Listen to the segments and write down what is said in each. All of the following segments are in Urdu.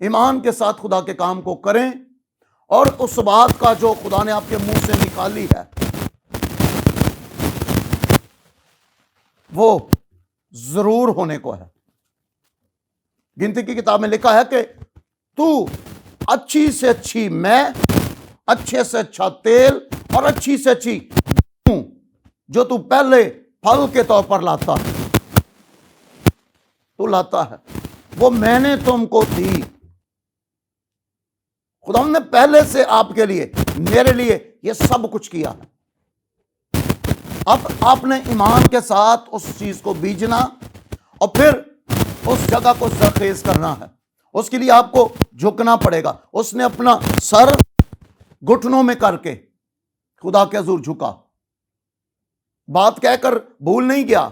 ایمان کے ساتھ خدا کے کام کو کریں، اور اس بات کا جو خدا نے آپ کے منہ سے نکالی ہے وہ ضرور ہونے کو ہے۔ گنتی کی کتاب میں لکھا ہے کہ تو اچھی سے اچھی میں، اچھے سے اچھا تیل اور اچھی سے اچھی گیہوں جو تو پہلے پھل کے طور پر لاتا ہے وہ میں نے تم کو دی۔ خدا نے پہلے سے آپ کے لیے، میرے لیے یہ سب کچھ کیا ہے۔ اب آپ نے ایمان کے ساتھ اس چیز کو بیجنا اور پھر اس جگہ کو زرخیز کرنا ہے۔ اس کے لیے آپ کو جھکنا پڑے گا۔ اس نے اپنا سر گھٹنوں میں کر کے خدا کے حضور جھکا، بات کہہ کر بھول نہیں گیا،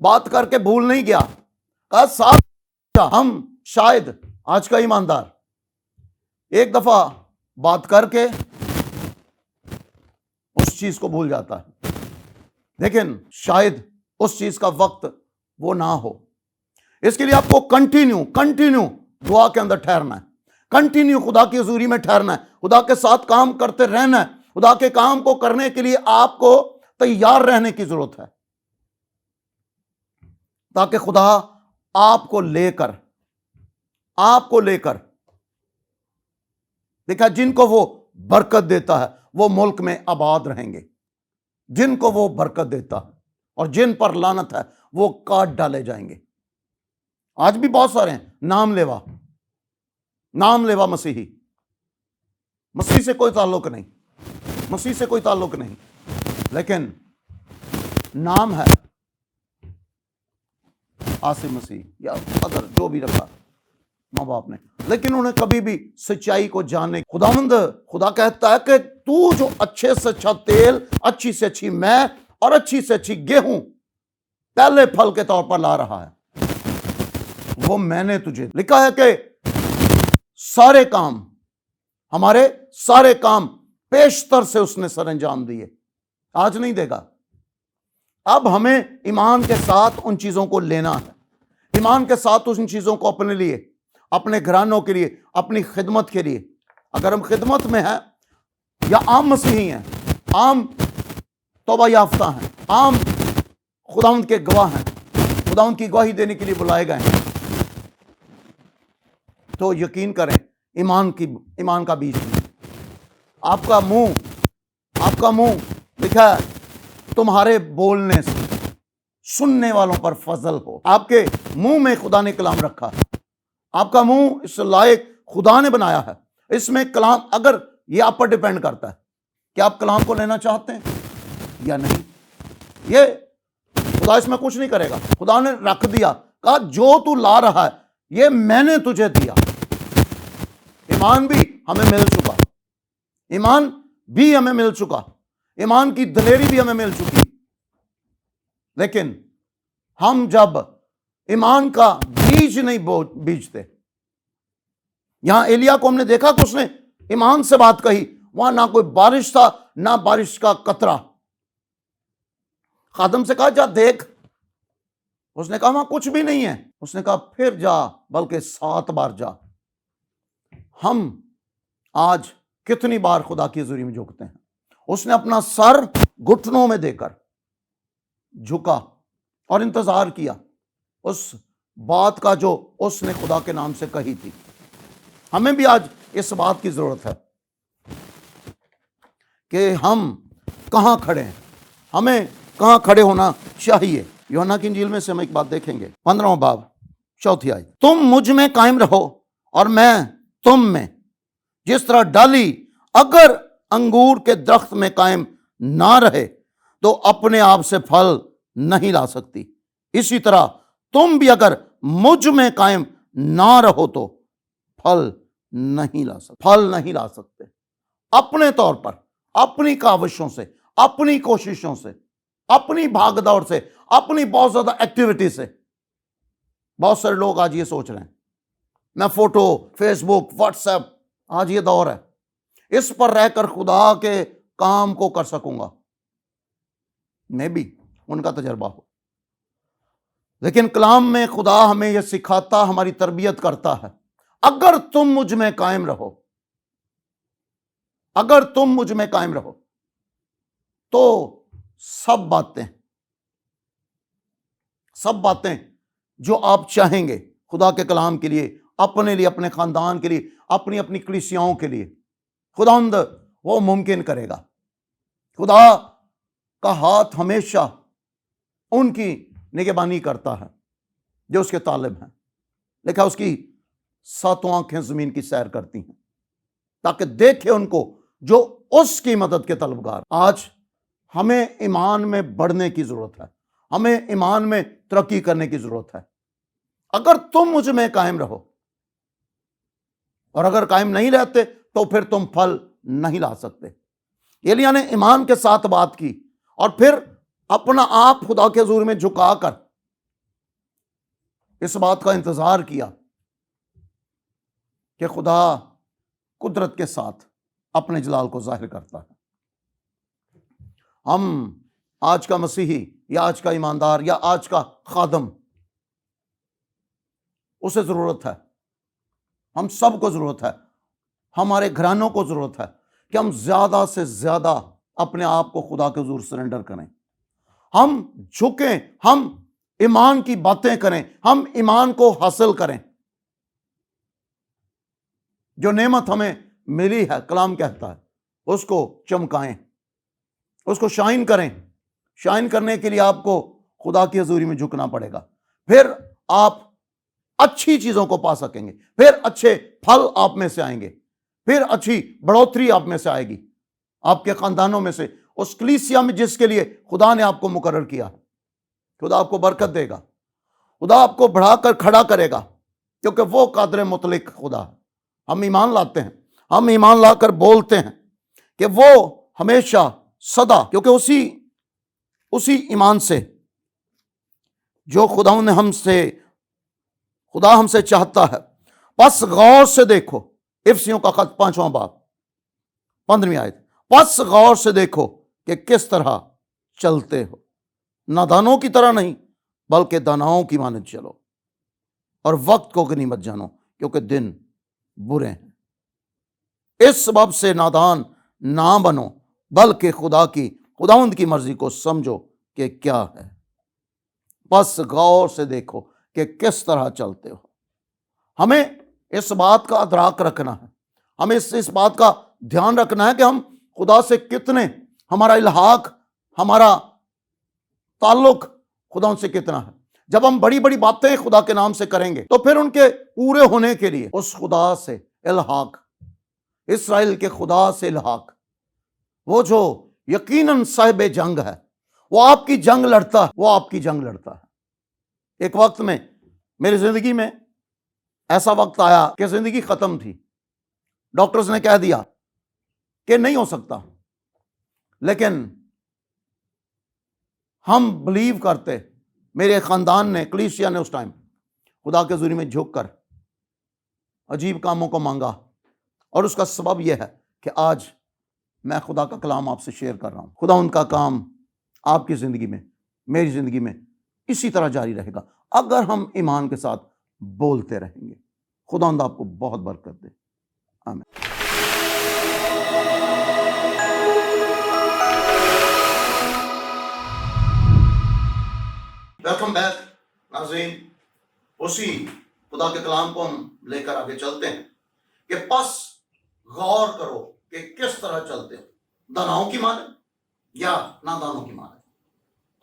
بات کر کے بھول نہیں گیا، کہا صاحب ہم شاید آج کا ایماندار ایک دفعہ بات کر کے اس چیز کو بھول جاتا ہے، لیکن شاید اس چیز کا وقت وہ نہ ہو۔ اس کے لیے آپ کو کنٹینیو دعا کے اندر ٹھہرنا ہے، کنٹینیو خدا کی حضوری میں ٹھہرنا ہے، خدا کے ساتھ کام کرتے رہنا ہے۔ خدا کے کام کو کرنے کے لیے آپ کو تیار رہنے کی ضرورت ہے، تاکہ خدا آپ کو لے کر دیکھا، جن کو وہ برکت دیتا ہے وہ ملک میں آباد رہیں گے، جن کو وہ برکت دیتا ہے، اور جن پر لعنت ہے وہ کاٹ ڈالے جائیں گے۔ آج بھی بہت سارے ہیں نام لیوا مسیحی، مسیح سے کوئی تعلق نہیں، لیکن نام ہے عاصم مسیح یا اگر جو بھی رکھا ماں باپ نے، لیکن انہیں کبھی بھی سچائی کو جاننے، خدا کہتا ہے کہ تو جو اچھے سے اچھا تیل، اچھی سے اچھی میں اور اچھی سے اچھی گیہوں پہلے پھل کے طور پر لا رہا ہے، وہ میں نے تجھے لکھا ہے کہ ہمارے سارے کام پیشتر سے اس نے سر انجام دیے، آج نہیں دے گا۔ اب ہمیں ایمان کے ساتھ ان چیزوں کو لینا ہے، ایمان کے ساتھ ان چیزوں کو اپنے لیے، اپنے گھرانوں کے لیے، اپنی خدمت کے لیے۔ اگر ہم خدمت میں ہیں یا عام مسیحی ہیں، عام توبہ یافتہ ہیں، عام خداوند کے گواہ ہیں، خداوند کی گواہی دینے کے لیے بلائے گئے ہیں، تو یقین کریں ایمان کا بیج ہے۔ آپ کا منہ لکھا ہے تمہارے بولنے سے سننے والوں پر فضل ہو۔ آپ کے منہ میں خدا نے کلام رکھا ہے، آپ کا منہ اس لائق خدا نے بنایا ہے۔ اس میں کلام، اگر یہ آپ پر ڈیپینڈ کرتا ہے کہ آپ کلام کو لینا چاہتے ہیں یا نہیں، یہ خدا اس میں کچھ نہیں کرے گا۔ خدا نے رکھ دیا، کہا جو تو لا رہا ہے یہ میں نے تجھے دیا۔ ایمان بھی ہمیں مل چکا، ایمان کی دلیری بھی ہمیں مل چکی، لیکن ہم جب ایمان کا بیج نہیں بیجتے، یہاں ایلیا کو ہم نے دیکھا کہ اس نے ایمان سے بات کہی، وہاں نہ کوئی بارش تھا نہ بارش کا قطرہ۔ خادم سے کہا جا دیکھ، اس نے کہا وہاں کچھ بھی نہیں ہے، اس نے کہا پھر جا، بلکہ 7 بار جا۔ ہم آج کتنی بار خدا کی حضوری میں جھکتے ہیں؟ اس نے اپنا سر گھٹنوں میں دے کر جھکا اور انتظار کیا اس بات کا جو اس نے خدا کے نام سے کہی تھی۔ ہمیں بھی آج اس بات کی ضرورت ہے کہ ہم کہاں کھڑے ہیں، ہمیں کہاں کھڑے ہونا چاہیے۔ یوحنا کی انجیل میں سے ہم ایک بات دیکھیں گے، 15واں باب 4 آیت، تم مجھ میں قائم رہو اور میں تم میں، جس طرح ڈالی اگر انگور کے درخت میں قائم نہ رہے تو اپنے آپ سے پھل نہیں لا سکتی، اسی طرح تم بھی اگر مجھ میں قائم نہ رہو تو پھل نہیں لا سکتے۔ اپنے طور پر، اپنی کاوشوں سے، اپنی کوششوں سے، اپنی بھاگ دوڑ سے، اپنی بہت زیادہ ایکٹیویٹی سے، بہت سارے لوگ آج یہ سوچ رہے ہیں میں فوٹو، فیس بک، واٹس ایپ، آج یہ دور ہے، اس پر رہ کر خدا کے کام کو کر سکوں گا۔ میں بھی ان کا تجربہ ہو، لیکن کلام میں خدا ہمیں یہ سکھاتا، ہماری تربیت کرتا ہے، اگر تم مجھ میں قائم رہو، اگر تم مجھ میں قائم رہو تو سب باتیں جو آپ چاہیں گے خدا کے کلام کے لیے، اپنے لیے، اپنے خاندان کے لیے، اپنی اپنی کلیسیاؤں کے لیے، خداوند وہ ممکن کرے گا۔ خدا کا ہاتھ ہمیشہ ان کی نگہبانی کرتا ہے جو اس کے طالب ہیں، لکھا اس کی 7 آنکھیں زمین کی سیر کرتی ہیں تاکہ دیکھے ان کو جو اس کی مدد کے طلبگار۔ آج ہمیں ایمان میں بڑھنے کی ضرورت ہے، ہمیں ایمان میں ترقی کرنے کی ضرورت ہے۔ اگر تم مجھ میں قائم رہو، اور اگر قائم نہیں رہتے تو پھر تم پھل نہیں لا سکتے۔ ایلیاہ نے ایمان کے ساتھ بات کی اور پھر اپنا آپ خدا کے حضور میں جھکا کر اس بات کا انتظار کیا کہ خدا قدرت کے ساتھ اپنے جلال کو ظاہر کرتا ہے۔ ہم آج کا مسیحی یا آج کا ایماندار یا آج کا خادم، اسے ضرورت ہے، ہم سب کو ضرورت ہے، ہمارے گھرانوں کو ضرورت ہے کہ ہم زیادہ سے زیادہ اپنے آپ کو خدا کے حضور سرنڈر کریں، ہم جھکیں، ہم ایمان کی باتیں کریں، ہم ایمان کو حاصل کریں۔ جو نعمت ہمیں ملی ہے، کلام کہتا ہے، اس کو چمکائیں، اس کو شائن کریں۔ شائن کرنے کے لیے آپ کو خدا کی حضوری میں جھکنا پڑے گا، پھر آپ اچھی چیزوں کو پا سکیں گے، پھر اچھے پھل آپ میں سے آئیں گے، پھر اچھی بڑھوتری آپ میں سے آئے گی، آپ کے خاندانوں میں سے، اس کلیسیا میں جس کے لیے خدا نے آپ کو مقرر کیا ہے۔ خدا آپ کو برکت دے گا، خدا آپ کو بڑھا کر کھڑا کرے گا، کیونکہ وہ قادر مطلق خدا ہے۔ ہم ایمان لاتے ہیں، ہم ایمان لا کر بولتے ہیں کہ وہ ہمیشہ سدا، کیونکہ اسی ایمان سے جو خدا ہم سے چاہتا ہے۔ پس غور سے دیکھو، افسیوں کا خط 5واں باب 15ویں آیت، پس غور سے دیکھو کہ کس طرح چلتے ہو، نادانوں کی طرح نہیں بلکہ داناؤں کی مانند چلو، اور وقت کو غنیمت جانو کیونکہ دن برے ہیں۔ اس سبب سے نادان نہ بنو بلکہ خداوند کی مرضی کو سمجھو کہ کیا ہے۔ پس غور سے دیکھو کہ کس طرح چلتے ہو۔ ہمیں اس بات کا ادراک رکھنا ہے، ہمیں اس بات کا دھیان رکھنا ہے کہ ہم خدا سے کتنے، ہمارا الحاق، ہمارا تعلق خدا سے کتنا ہے۔ جب ہم بڑی بڑی باتیں خدا کے نام سے کریں گے تو پھر ان کے پورے ہونے کے لیے اس خدا سے الحاق، اسرائیل کے خدا سے الحاق، وہ جو یقیناً صاحب جنگ ہے، وہ آپ کی جنگ لڑتا ہے، وہ آپ کی جنگ لڑتا ہے۔ ایک وقت میں میری زندگی میں ایسا وقت آیا کہ زندگی ختم تھی، ڈاکٹرز نے کہہ دیا کہ نہیں ہو سکتا، لیکن ہم بلیو کرتے، میرے خاندان نے، کلیسیا نے اس ٹائم خدا کے حضوری میں جھک کر عجیب کاموں کو مانگا، اور اس کا سبب یہ ہے کہ آج میں خدا کا کلام آپ سے شیئر کر رہا ہوں۔ خدا ان کا کام آپ کی زندگی میں، میری زندگی میں اسی طرح جاری رہے گا اگر ہم ایمان کے ساتھ بولتے رہیں گے۔ خدا آپ کو بہت برکت دے، آمین۔ ویلکم بیک ناظرین، اسی خدا کے کلام کو ہم لے کر آگے چلتے ہیں کہ پس غور کرو کہ کس طرح چلتے ہو، داناؤں کی مانند یا نادانوں کی مانند۔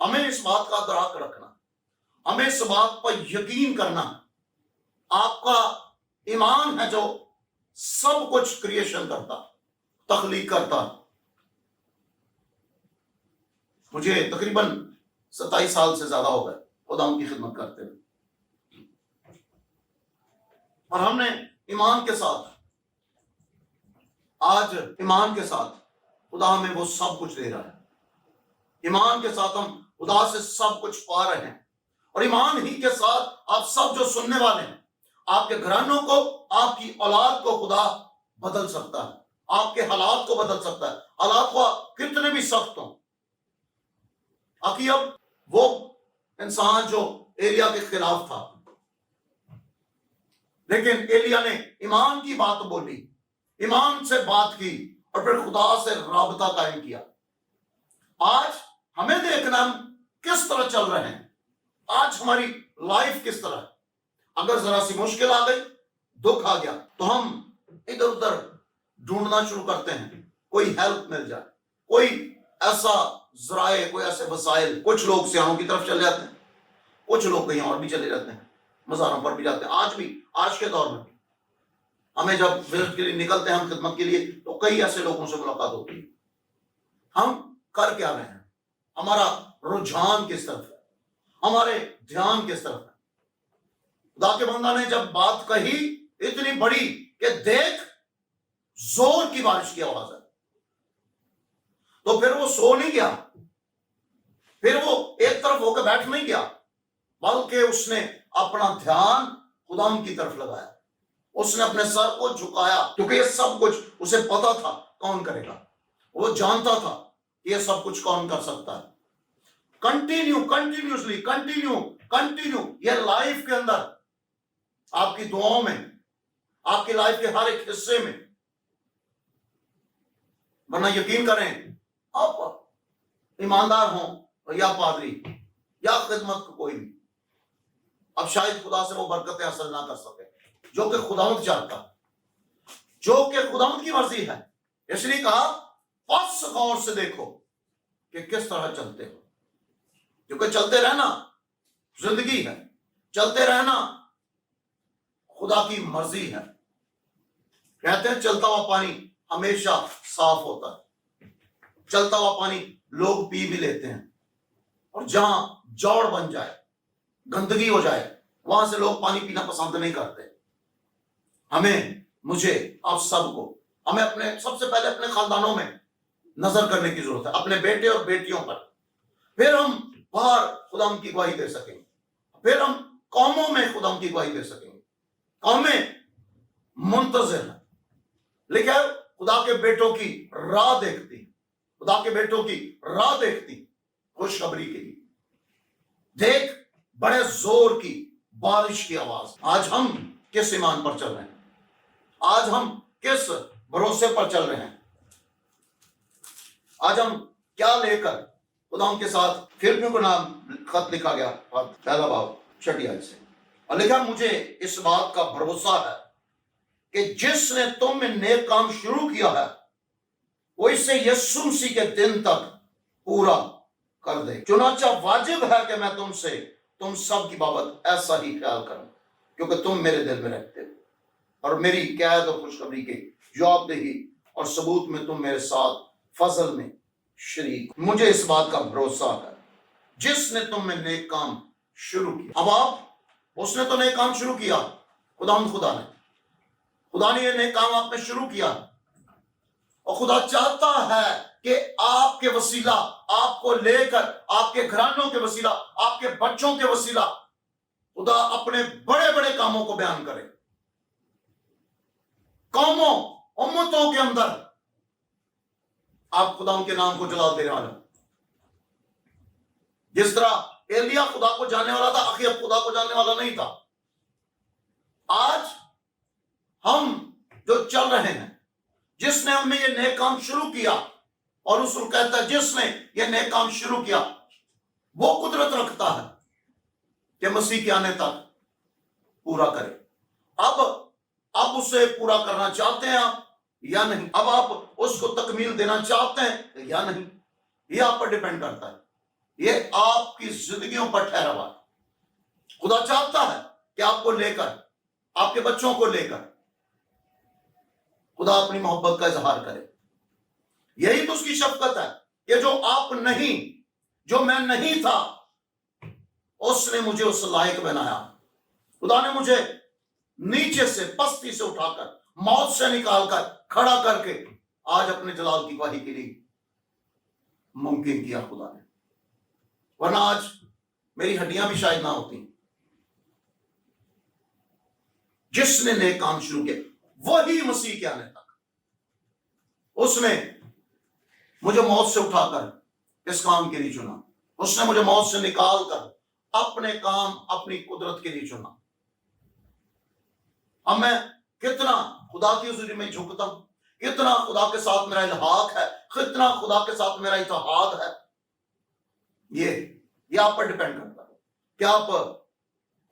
ہمیں اس بات کا ادراک رکھنا، ہمیں اس بات پر یقین کرنا، آپ کا ایمان ہے جو سب کچھ کریشن کرتا، تخلیق کرتا۔ مجھے تقریباً 27 سال سے زیادہ ہو گئے خدا ان کی خدمت کرتے ہوئے، اور ہم نے ایمان کے ساتھ، آج ایمان کے ساتھ خدا ہمیں وہ سب کچھ دے رہا ہے۔ ایمان کے ساتھ ہم خدا سے سب کچھ پا رہے ہیں، اور ایمان ہی کے ساتھ آپ سب جو سننے والے ہیں، آپ کے گھرانوں کو، آپ کی اولاد کو خدا بدل سکتا ہے، آپ کے حالات کو بدل سکتا ہے، حالات کو کتنے بھی سخت ہوں۔ اب وہ انسان جو ایلیا کے خلاف تھا، لیکن ایلیا نے ایمان کی بات بولی، ایمان سے بات کی اور پھر خدا سے رابطہ قائم کیا۔ آج ہمیں دیکھنا ہم کس طرح چل رہے ہیں، آج ہماری لائف کس طرح ہے۔ اگر ذرا سی مشکل آ گئی، دکھ آ گیا، تو ہم ادھر ادھر ڈھونڈنا شروع کرتے ہیں، کوئی ہیلپ مل جائے، کوئی ایسا ذرائع، کوئی ایسے وسائل۔ کچھ لوگ سیاحوں کی طرف چلے جاتے ہیں، کچھ لوگ کہیں اور بھی چلے جاتے ہیں، مزاروں پر بھی جاتے ہیں۔ آج بھی، آج کے دور میں بھی ہمیں جب وزٹ کے لیے نکلتے ہیں، ہم خدمت کے لیے، تو کئی ایسے لوگوں سے ملاقات ہوتی ہے۔ ہم کر کیا رہے ہیں؟ ہمارا رجحان کس طرف ہے؟ ہمارے دھیان کس طرف ہے؟ خدا کے بندہ نے جب بات کہی اتنی بڑی کہ دیکھ زور کی بارش کی آواز ہے، تو پھر وہ سو نہیں گیا، پھر وہ ایک طرف ہو کے بیٹھ نہیں گیا، بلکہ اس نے اپنا دھیان خدا کی طرف لگایا، اس نے اپنے سر کو جھکایا، کیونکہ یہ سب کچھ اسے پتا تھا کون کرے گا، وہ جانتا تھا کہ یہ سب کچھ کون کر سکتا ہے۔ کنٹینیو یہ لائف کے اندر، آپ کی دعاؤں میں، آپ کی لائف کے ہر ایک حصے میں، ورنہ یقین کریں آپ ایماندار ہوں یا پادری یا خدمت کو کوئی بھی، اب شاید خدا سے وہ برکتیں حاصل نہ کر سکے جو کہ خداوند چاہتا ہے، جو کہ خداوند کی مرضی ہے۔ اس لیے کہا پس غور سے دیکھو کہ کس طرح چلتے ہو، کیونکہ چلتے رہنا زندگی ہے، چلتے رہنا خدا کی مرضی ہے۔ کہتے ہیں چلتا ہوا پانی ہمیشہ صاف ہوتا ہے، چلتا ہوا پانی لوگ پی بھی لیتے ہیں، اور جہاں جوڑ بن جائے، گندگی ہو جائے، وہاں سے لوگ پانی پینا پسند نہیں کرتے۔ ہمیں، مجھے، آپ سب کو، ہمیں سب سے پہلے اپنے خاندانوں میں نظر کرنے کی ضرورت ہے، اپنے بیٹے اور بیٹیوں پر، پھر ہم باہر خدا کی گواہی دے سکیں گے، پھر ہم قوموں میں خدا کی گواہی دے سکیں گے۔ قومیں منتظر ہیں، لیکن خدا کے بیٹوں کی راہ دیکھتی، خدا کے بیٹوں کی راہ دیکھتی خوشخبری کے لیے۔ دیکھ بڑے زور کی بارش کی آواز۔ آج ہم کس ایمان پر چل رہے ہیں؟ آج ہم کس بھروسے پر چل رہے ہیں؟ آج ہم کیا لے کر خدا کے ساتھ؟ فلپیوں کو نام خط لکھا گیا، پہلا باب 6 آیت سے، اور لکھا مجھے اس بات کا بھروسہ ہے کہ جس نے تم میں نیک کام شروع کیا ہے وہ اسے یسوع مسیح کے دن تک پورا کر دے۔ چنانچہ واجب ہے کہ میں تم سب کی بابت ایسا ہی خیال کروں، کیونکہ تم میرے دل میں رہتے ہو، اور میری قید اور خوشخبری کے جواب دہی اور ثبوت میں تم میرے ساتھ فضل میں شریک۔ مجھے اس بات کا بھروسہ ہے جس نے تم میں نیک کام شروع کیا۔ اب اس نے تو نیک کام شروع کیا، خدا نے یہ نیک کام آپ میں شروع کیا، اور خدا چاہتا ہے کہ آپ کے وسیلہ، آپ کو لے کر، آپ کے گھرانوں کے وسیلہ، آپ کے بچوں کے وسیلہ خدا اپنے بڑے بڑے کاموں کو بیان کرے، قوموں، امتوں کے اندر آپ خدا ان کے نام کو جلال دینے والا۔ جس طرح ایلیا خدا کو جاننے والا تھا، اخیب خدا کو جاننے والا نہیں تھا۔ آج ہم جو چل رہے ہیں، جس نے ہم میں یہ نیک کام شروع کیا، اور رسول کہتا ہے جس نے یہ نیک کام شروع کیا وہ قدرت رکھتا ہے کہ مسیح کے آنے تک پورا کرے۔ اب اسے پورا کرنا چاہتے ہیں آپ یا نہیں؟ اب آپ اس کو تکمیل دینا چاہتے ہیں یا نہیں؟ یہ آپ پر ڈیپینڈ کرتا ہے، یہ آپ کی زندگیوں پر ٹھہرا ہوا ہے۔ خدا چاہتا ہے کہ آپ کو لے کر، آپ کے بچوں کو لے کر خدا اپنی محبت کا اظہار کرے۔ یہی تو اس کی شفقت ہے کہ جو آپ نہیں، جو میں نہیں تھا، اس نے مجھے اس لائق بنایا۔ خدا نے مجھے نیچے سے، پستی سے اٹھا کر، موت سے نکال کر، کھڑا کر کے آج اپنے جلال کی گواہی کے لیے ممکن کیا خدا نے، ورنہ آج میری ہڈیاں بھی شاید نہ ہوتی۔ جس نے نیک کام شروع کیا وہی مسیح کے آنے تک، اس نے مجھے موت سے اٹھا کر اس کام کے لیے چنا، اس نے مجھے موت سے نکال کر اپنے کام، اپنی قدرت کے لیے چنا۔ اب میں کتنا خدا کی حضوری میں جھکتا ہوں, کتنا خدا کے ساتھ میرا الحاق ہے, کتنا خدا کے ساتھ میرا اتحاد ہے, یہ آپ پر ڈیپینڈ کرتا ہے. کیا آپ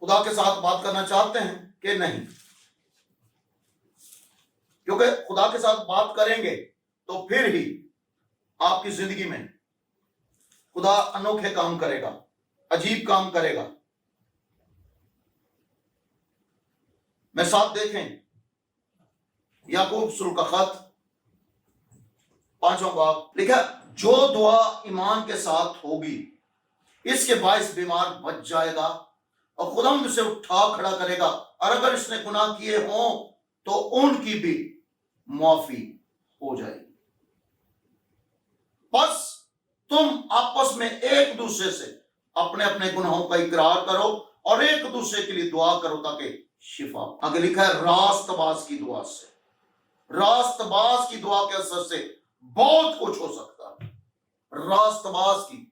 خدا کے ساتھ بات کرنا چاہتے ہیں کہ نہیں؟ کیونکہ خدا کے ساتھ بات کریں گے تو پھر ہی آپ کی زندگی میں خدا انوکھے کام کرے گا, عجیب کام کرے گا. میں ساتھ دیکھیں یعقوب رسول کا خط 5واں باب لکھا, جو دعا ایمان کے ساتھ ہوگی اس کے باعث بیمار بچ جائے گا اور خدا اسے اٹھا کھڑا کرے گا, اور اگر اس نے گناہ کیے ہوں تو ان کی بھی معافی ہو جائے گی. بس تم آپس میں ایک دوسرے سے اپنے اپنے گناہوں کا اقرار کرو اور ایک دوسرے کے لیے دعا کرو تاکہ شفا. آگے لکھا ہے راست باز کی دعا سے, راست باز کی دعا کے اثر سے بہت کچھ ہو سکتا ہے. راست باز کی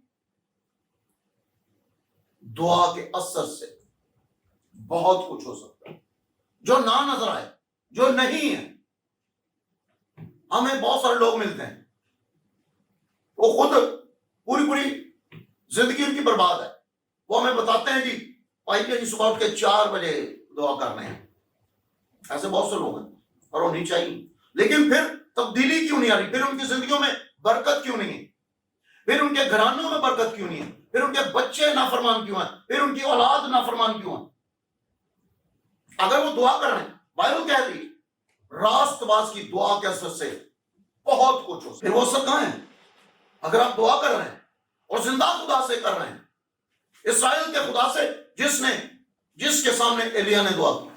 دعا کے اثر سے بہت کچھ ہو سکتا ہے. جو نہ نظر آئے, جو نہیں ہے. ہمیں بہت سارے لوگ ملتے ہیں وہ خود پوری زندگی ان کی برباد ہے, وہ ہمیں بتاتے ہیں جی بھائی کہ صبح اٹھ کے 4 بجے دعا کرنے ہیں. ایسے بہت سے لوگ ہیں اور ہونی چاہیے, لیکن پھر تبدیلی کیوں نہیں آ رہی؟ پھر ان کی زندگیوں میں برکت کیوں نہیں ہے؟ پھر ان کے گھرانوں میں برکت کیوں نہیں ہے؟ پھر ان کے بچے نافرمان کیوں ہیں؟ پھر ان کی اولاد نافرمان کیوں ہیں؟ اگر وہ دعا کر رہے ہیں, بائبل کہہ رہی راست باز کی دعا کے اثر سے بہت کچھ ہو. پھر وہ سب کہاں ہیں؟ اگر آپ دعا کر رہے ہیں اور زندہ خدا سے کر رہے ہیں, اسرائیل کے خدا سے جس کے سامنے ایلیا نے دعا کی.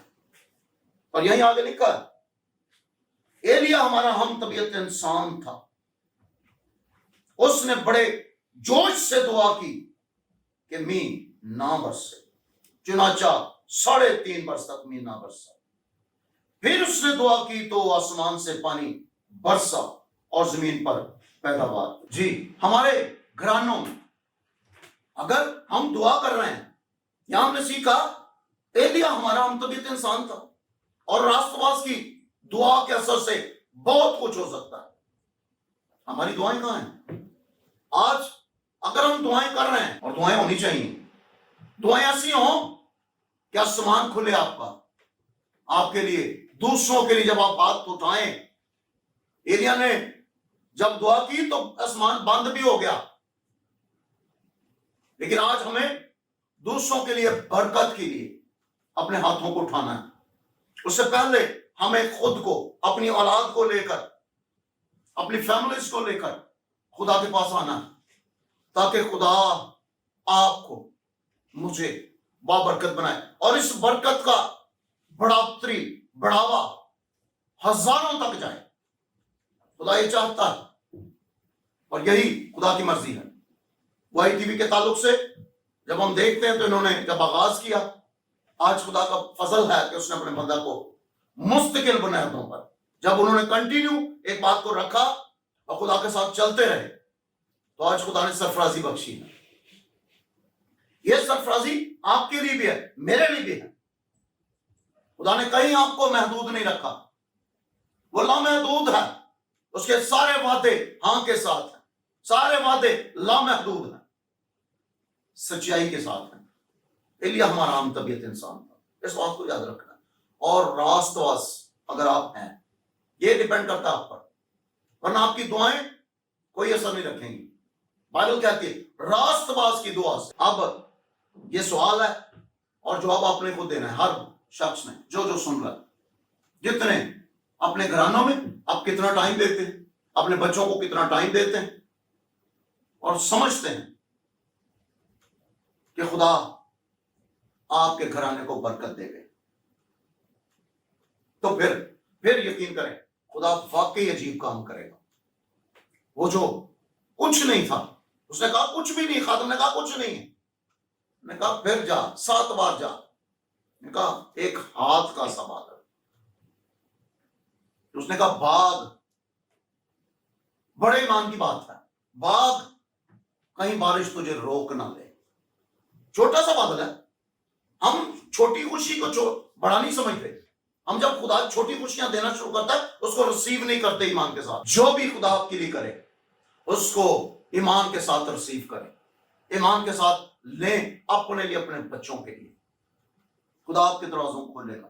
اور یہیں آگے لکھا ہے ایلیا ہمارا ہم طبیعت انسان تھا, اس نے بڑے جوش سے دعا کی کہ مین نہ برسے, چنانچہ 3.5 برس تک مین نہ برسا. پھر اس نے دعا کی تو آسمان سے پانی برسا اور زمین پر پیداوار. جی ہمارے گھرانوں میں اگر ہم دعا کر رہے ہیں, یہاں ہم نے سیکھا ایلیا ہمارا ہم طبیعت انسان تھا, اور راست باز کی دعا کے اثر سے بہت کچھ ہو سکتا ہے. ہماری دعائیں کہاں ہیں آج؟ اگر ہم دعائیں کر رہے ہیں, اور دعائیں ہونی چاہیے, دعائیں ایسی ہوں کہ آسمان کھلے آپ کا, آپ کے لیے, دوسروں کے لیے. جب آپ بات اٹھائیں, ایلیا نے جب دعا کی تو آسمان بند بھی ہو گیا, لیکن آج ہمیں دوسروں کے لیے, برکت کے لیے اپنے ہاتھوں کو اٹھانا ہے. اس سے پہلے ہمیں خود کو, اپنی اولاد کو لے کر, اپنی فیملیز کو لے کر خدا کے پاس آنا ہے, تاکہ خدا آپ کو, مجھے بابرکت بنائے, اور اس برکت کا بڑھاوا ہزاروں تک جائے. خدا یہ چاہتا ہے اور یہی خدا کی مرضی ہے. وائی ٹی وی کے تعلق سے جب ہم دیکھتے ہیں تو انہوں نے جب آغاز کیا, آج خدا کا فضل ہے کہ اس نے اپنے بندہ کو مستقل بنیادوں پر, جب انہوں نے کنٹینیو ایک بات کو رکھا اور خدا کے ساتھ چلتے رہے, تو آج خدا نے سرفرازی بخشی ہے. یہ سرفرازی آپ کے لیے بھی ہے, میرے لیے بھی ہے. خدا نے کہیں آپ کو محدود نہیں رکھا, وہ لامحدود ہے. اس کے سارے وعدے ہاں کے ساتھ ہیں, سارے وعدے لامحدود ہیں, سچائی کے ساتھ ہیں. ایلیا ہمارا عام طبیعت انسان تھا, اس بات کو یاد رکھنا. اور راست باز اگر آپ ہیں, یہ ڈیپینڈ کرتا ہے آپ پر, ورنہ آپ کی دعائیں کوئی اثر نہیں رکھیں گی. بائبل کہتی ہے راست باز کی دعا سے. اب یہ سوال ہے اور جواب آپ نے خود دینا ہے, ہر شخص نے جو سن رہا ہے. جتنے اپنے گھرانوں میں آپ کتنا ٹائم دیتے ہیں, اپنے بچوں کو کتنا ٹائم دیتے ہیں, اور سمجھتے ہیں کہ خدا آپ کے گھرانے کو برکت دے گے, تو پھر یقین کریں خدا واقعی عجیب کام کرے گا. وہ جو کچھ نہیں تھا, اس نے کہا کچھ بھی نہیں, خادم نے کہا کچھ نہیں ہے, نے کہا پھر جا 7 بار جا, نے کہا ایک ہاتھ کا سا بادل. اس نے کہا باغ, بڑے ایمان کی بات ہے, باغ کہیں بارش تجھے روک نہ لے. چھوٹا سا بادل ہے, ہم چھوٹی خوشی کو بڑا نہیں سمجھتے, ہم جب خدا چھوٹی خوشیاں دینا شروع کرتا ہے اس کو ریسیو نہیں کرتے ایمان کے ساتھ. جو بھی خدا آپ کے لیے کرے اس کو ایمان کے ساتھ ریسیو کریں, ایمان کے ساتھ لیں, اپنے لیے, اپنے بچوں کے لیے. خدا آپ کے دروازوں کو کھولے گا,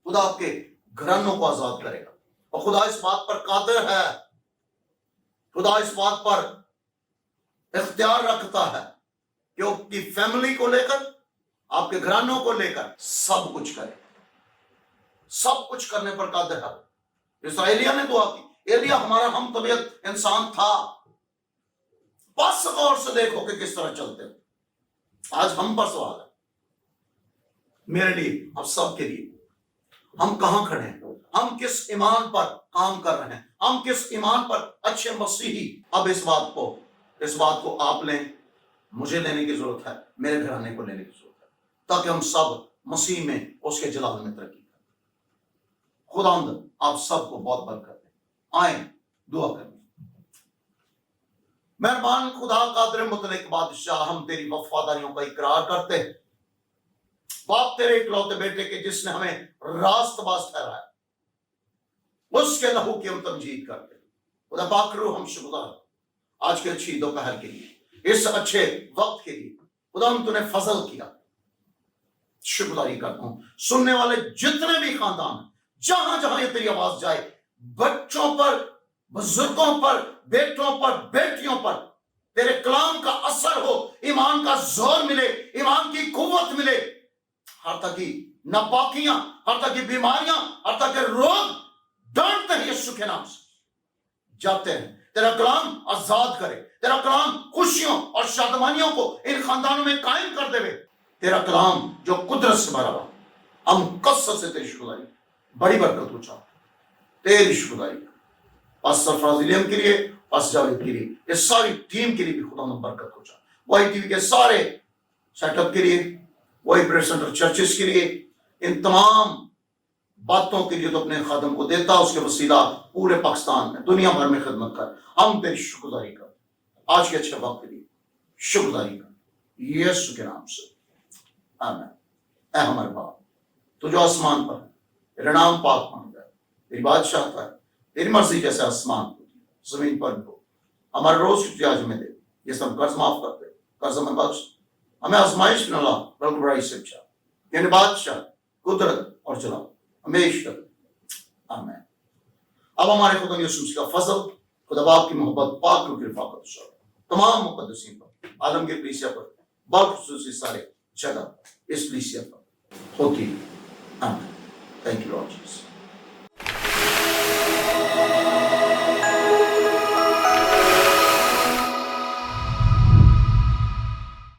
خدا آپ کے گھرانوں کو آزاد کرے گا, اور خدا اس بات پر قادر ہے, خدا اس بات پر اختیار رکھتا ہے کہ وہ کی فیملی کو لے کر, آپ کے گھرانوں کو لے کر سب کچھ کرے, سب کچھ کرنے پر قادر ہے. جیسا ایلیا نے دعا کی, ایلیا ہمارا ہم طبیعت انسان تھا, بس غور سے دیکھو کہ کس طرح چلتے ہیں. آج ہم پر سوال ہے, میرے لیے, اب سب کے لیے, ہم کہاں کھڑے ہیں, ہم کس ایمان پر کام کر رہے ہیں, ہم کس ایمان پر اچھے مسیحی. اب اس بات کو آپ لیں, مجھے لینے کی ضرورت ہے, میرے گھرانے کو لینے کی ضرورت ہے, تاکہ ہم سب مسیح میں اس کے جلال میں ترقی کریں. خداوند آپ سب کو بہت برکت دیں. آئیں دعا کریں. مہربان خدا قادر مطلق بادشاہ, ہم تیری وفاداریوں کا اقرار کرتے ہیں. باپ تیرے اکلوتے بیٹے کے جس نے ہمیں راست باز ٹھہرایا, اس کے لہو کی ہم تمجید کرتے ہیں. خدا پاک روح ہم شکرگزار آج کے اچھی دوپہر کے لیے, اس اچھے وقت کے لیے. خدا ہم تو نے فضل کیا, شکرگزاری کرتا ہوں. سننے والے جتنے بھی خاندان ہیں, جہاں جہاں یہ تیری آواز جائے, بچوں پر, بزرگوں پر, بیٹوں پر, بیٹیوں پر تیرے کلام کا اثر ہو, ایمان کا زور ملے, ایمان کی قوت ملے. ہر تک کی ناپاکیاں, ہر تک کی بیماریاں, ہر تک کے روگ ڈانٹتے ہیں یسوع کے نام سے جاتے ہیں. تیرا کلام آزاد کرے, تیرا کلام خوشیوں اور شادمانیوں کو ان خاندانوں میں قائم کر دے. تیرا کلام جو قدرت سے بھرا ہوا, ہم کثرت سے تیری شکرگزاری, بڑی برکت ہو چاہتے تیری شکرگزاری. پاسٹر فراز علیم کے لیے, پاسٹر جاوید کے لیے, اس ساری ٹیم کے لیے بھی خدا میں برکت ہو چاہتے. وائی ٹی وی کے سارے سیٹ اپ کے لیے, وائی پریئر سینٹر چرچز کے لیے, ان تمام باتوں کے لیے تو اپنے خادم کو دیتا, اس کے وسیلہ پورے پاکستان میں, دنیا بھر میں خدمت کر. ہم تیری شکرگزاری کر, آج کے اچھے وقت کے لیے شکرگزاری کر, یسوع کے نام سے آمین. اے ہمارے باپ تو جو آسمان پر ہے, تیرا نام پاک مان جائے, تیری بادشاہت ہے, تیری مرضی جیسے آسمان کو زمین پر بھی ہو. ہمارے روز کی آج ہمیں دے, یہ سب قرض معاف کر دے, قرض ہمیں بخش, ہمیں آزمائش میں نہ لا بلکہ برائی سے بچا. یعنی بادشاہ, قدرت اور جلال ہمیشہ. آمین. اب ہمارے خدا یسوع مسیح کا فضل, خدا باپ کی محبت, پاک روح کی رفاقت تمام مقدسین پر, عالمگیر کلیسیا پر, بالخصوص سارے جگہ اس کلیسیا پر ہوتی ہے. آمین. Thank you lord Jesus.